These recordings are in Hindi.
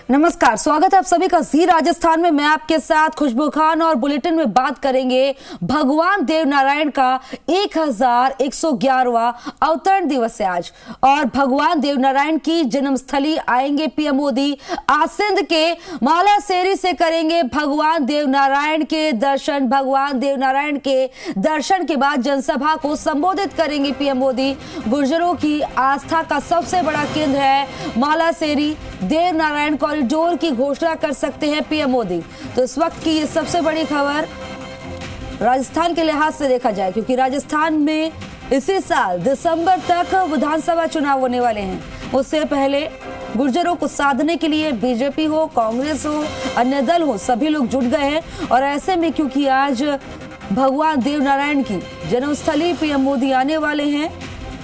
नमस्कार, स्वागत है आप सभी का जी राजस्थान में। मैं आपके साथ खुशबू खान और बुलेटिन में बात करेंगे भगवान देवनारायण का 1111वां अवतरण दिवस है आज, और भगवान देवनारायण की जन्मस्थली आएंगे पीएम मोदी। आसिंद के मालासेरी से करेंगे भगवान देवनारायण के दर्शन। भगवान देवनारायण के दर्शन के बाद जनसभा को संबोधित करेंगे पीएम मोदी। गुर्जरों की आस्था का सबसे बड़ा केंद्र है मालासेरी। देवनारायण कॉरिडोर की घोषणा कर सकते हैं पीएम मोदी। तो इस वक्त की ये सबसे बड़ी खबर राजस्थान के लिहाज से देखा जाए, क्योंकि राजस्थान में इसी साल दिसंबर तक विधानसभा चुनाव होने वाले हैं। उससे पहले गुर्जरों को साधने के लिए बीजेपी हो, कांग्रेस हो, अन्य दल हो, सभी लोग जुट गए हैं। और ऐसे में क्योंकि आज भगवान देवनारायण की जन्मस्थली पीएम मोदी आने वाले हैं,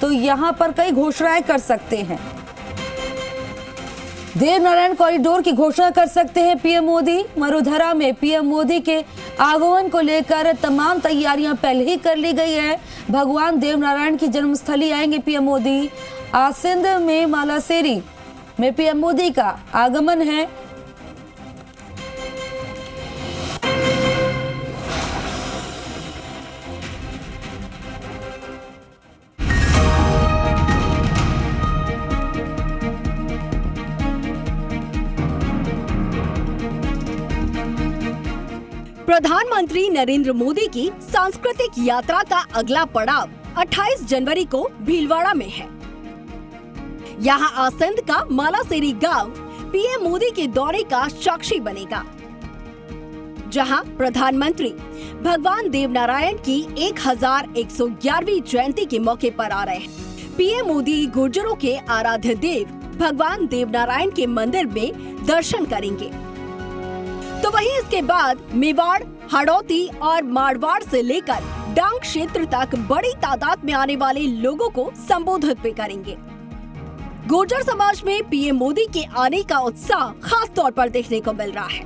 तो यहाँ पर कई घोषणाएं कर सकते हैं। देवनारायण कॉरिडोर की घोषणा कर सकते हैं पीएम मोदी। मरुधरा में पीएम मोदी के आगमन को लेकर तमाम तैयारियां पहले ही कर ली गई है। भगवान देवनारायण की जन्मस्थली आएंगे पीएम मोदी। आसिंद में मालासेरी में पीएम मोदी का आगमन है। प्रधानमंत्री नरेंद्र मोदी की सांस्कृतिक यात्रा का अगला पड़ाव 28 जनवरी को भीलवाड़ा में है। यहाँ आसिंद का मालासेरी गांव पीएम मोदी के दौरे का साक्षी बनेगा, जहां प्रधानमंत्री भगवान देवनारायण की 1111वीं जयंती के मौके पर आ रहे हैं। पीएम मोदी गुर्जरों के आराध्य देव भगवान देवनारायण के मंदिर में दर्शन करेंगे। तो वहीं इसके बाद मेवाड़, हाड़ौती और मारवाड़ से लेकर डांग क्षेत्र तक बड़ी तादाद में आने वाले लोगों को संबोधित भी करेंगे। गुर्जर समाज में पीएम मोदी के आने का उत्साह खास तौर पर देखने को मिल रहा है।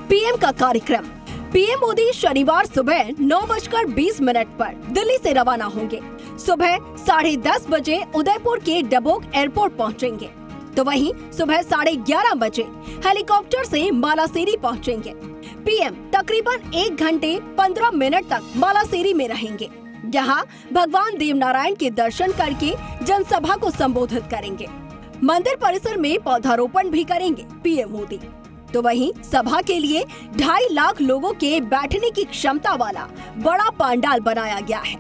पीएम का कार्यक्रम। पीएम मोदी शनिवार सुबह 9:20 पर दिल्ली से रवाना होंगे। सुबह 10:30 बजे उदयपुर के डबोक एयरपोर्ट पहुंचेंगे। तो वहीं सुबह 11:30 बजे हेलीकॉप्टर से मालासेरी पहुंचेंगे। पीएम तकरीबन 1 घंटे 15 मिनट तक मालासेरी में रहेंगे। यहाँ भगवान देवनारायण के दर्शन करके जनसभा को संबोधित करेंगे। मंदिर परिसर में पौधारोपण भी करेंगे पीएम मोदी। तो वहीं सभा के लिए 2.5 लाख लोगों के बैठने की क्षमता वाला बड़ा पंडाल बनाया गया है।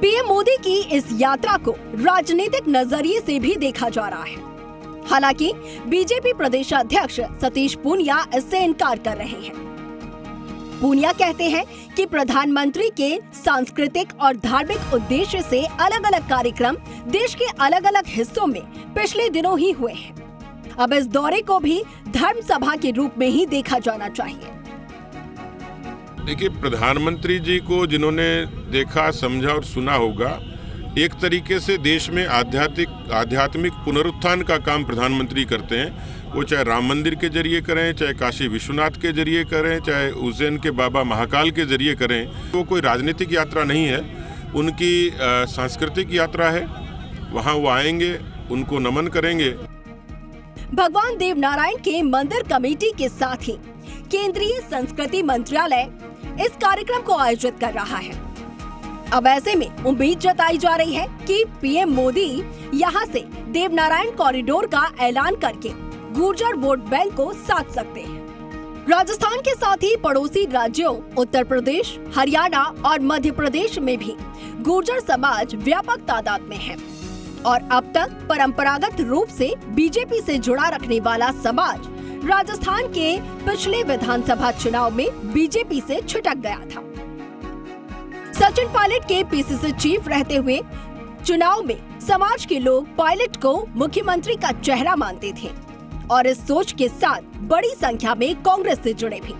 पीएम मोदी की इस यात्रा को राजनीतिक नजरिए से भी देखा जा रहा है। हालांकि बीजेपी प्रदेशाध्यक्ष सतीश पूनिया इससे इनकार कर रहे हैं। पूनिया कहते हैं कि प्रधानमंत्री के सांस्कृतिक और धार्मिक उद्देश्य से अलग अलग कार्यक्रम देश के अलग अलग हिस्सों में पिछले दिनों ही हुए हैं। अब इस दौरे को भी धर्म सभा के रूप में ही देखा जाना चाहिए। देखिए, प्रधानमंत्री जी को जिन्होंने देखा, समझा और सुना होगा, एक तरीके से देश में आध्यात्मिक पुनरुत्थान का काम प्रधानमंत्री करते हैं। वो चाहे राम मंदिर के जरिए करें, चाहे काशी विश्वनाथ के जरिए करें, चाहे उज्जैन के बाबा महाकाल के जरिए करें। वो कोई राजनीतिक यात्रा नहीं है, उनकी सांस्कृतिक यात्रा है। वहाँ वो आएंगे, उनको नमन करेंगे। भगवान देवनारायण के मंदिर कमेटी के साथ ही केंद्रीय संस्कृति मंत्रालय इस कार्यक्रम को आयोजित कर रहा है। अब ऐसे में उम्मीद जताई जा रही है कि पीएम मोदी यहां से देवनारायण कॉरिडोर का ऐलान करके गुर्जर वोट बैंक को साध सकते हैं। राजस्थान के साथ ही पड़ोसी राज्यों उत्तर प्रदेश, हरियाणा और मध्य प्रदेश में भी गुर्जर समाज व्यापक तादाद में है। और अब तक परंपरागत रूप से बीजेपी से जुड़ा रखने वाला समाज राजस्थान के पिछले विधानसभा चुनाव में बीजेपी से छिटक गया था। सचिन पायलट के पीसीसी चीफ रहते हुए चुनाव में समाज के लोग पायलट को मुख्यमंत्री का चेहरा मानते थे और इस सोच के साथ बड़ी संख्या में कांग्रेस से जुड़े भी।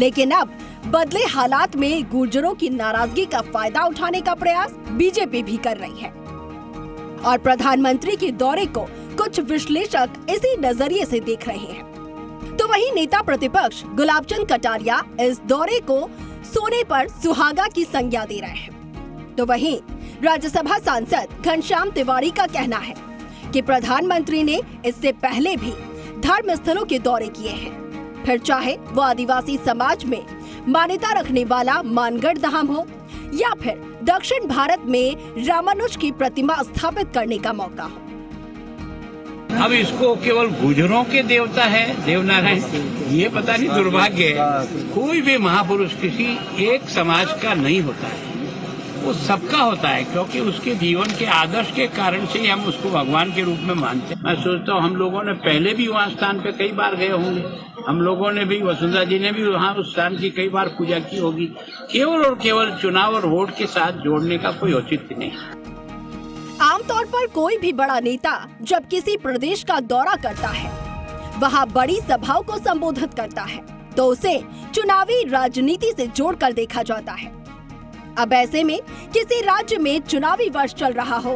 लेकिन अब बदले हालात में गुर्जरों की नाराजगी का फायदा उठाने का प्रयास बीजेपी भी कर रही है। और प्रधानमंत्री के दौरे को कुछ विश्लेषक इसी नजरिए से देख रहे हैं। तो वहीं नेता प्रतिपक्ष गुलाब चंद कटारिया इस दौरे को सोने पर सुहागा की संज्ञा दे रहे हैं। तो वहीं राज्यसभा सांसद घनश्याम तिवारी का कहना है कि प्रधानमंत्री ने इससे पहले भी धर्म स्थलों के दौरे किए हैं, फिर चाहे वो आदिवासी समाज में मान्यता रखने वाला मानगढ़ धाम हो या फिर दक्षिण भारत में रामानुज की प्रतिमा स्थापित करने का मौका हो। अब इसको केवल गुजरों के देवता है देवनारायण, ये पता नहीं दुर्भाग्य है। कोई भी महापुरुष किसी एक समाज का नहीं होता है, वो सबका होता है, क्योंकि उसके जीवन के आदर्श के कारण से ही हम उसको भगवान के रूप में मानते हैं। मैं सोचता हूँ हम लोगों ने पहले भी वहाँ स्थान पे कई बार गए होंगे, हम लोगों ने भी, वसुंधरा जी ने भी वहाँ उस स्थान की कई बार पूजा की होगी। केवल और केवल चुनाव और वोट के साथ जोड़ने का कोई औचित्य नहीं। आमतौर पर कोई भी बड़ा नेता जब किसी प्रदेश का दौरा करता है, वहाँ बड़ी सभाओं को संबोधित करता है, तो उसे चुनावी राजनीति से जोड़कर देखा जाता है। अब ऐसे में किसी राज्य में चुनावी वर्ष चल रहा हो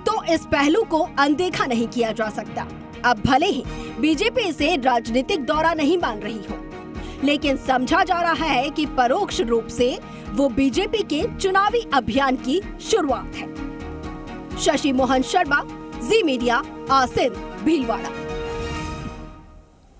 तो इस पहलू को अनदेखा नहीं किया जा सकता। अब भले ही बीजेपी इसे राजनीतिक दौरा नहीं मान रही हो, लेकिन समझा जा रहा है कि परोक्ष रूप से वो बीजेपी के चुनावी अभियान की शुरुआत है। शशि मोहन शर्मा, जी मीडिया, आसिंद, भीलवाड़ा।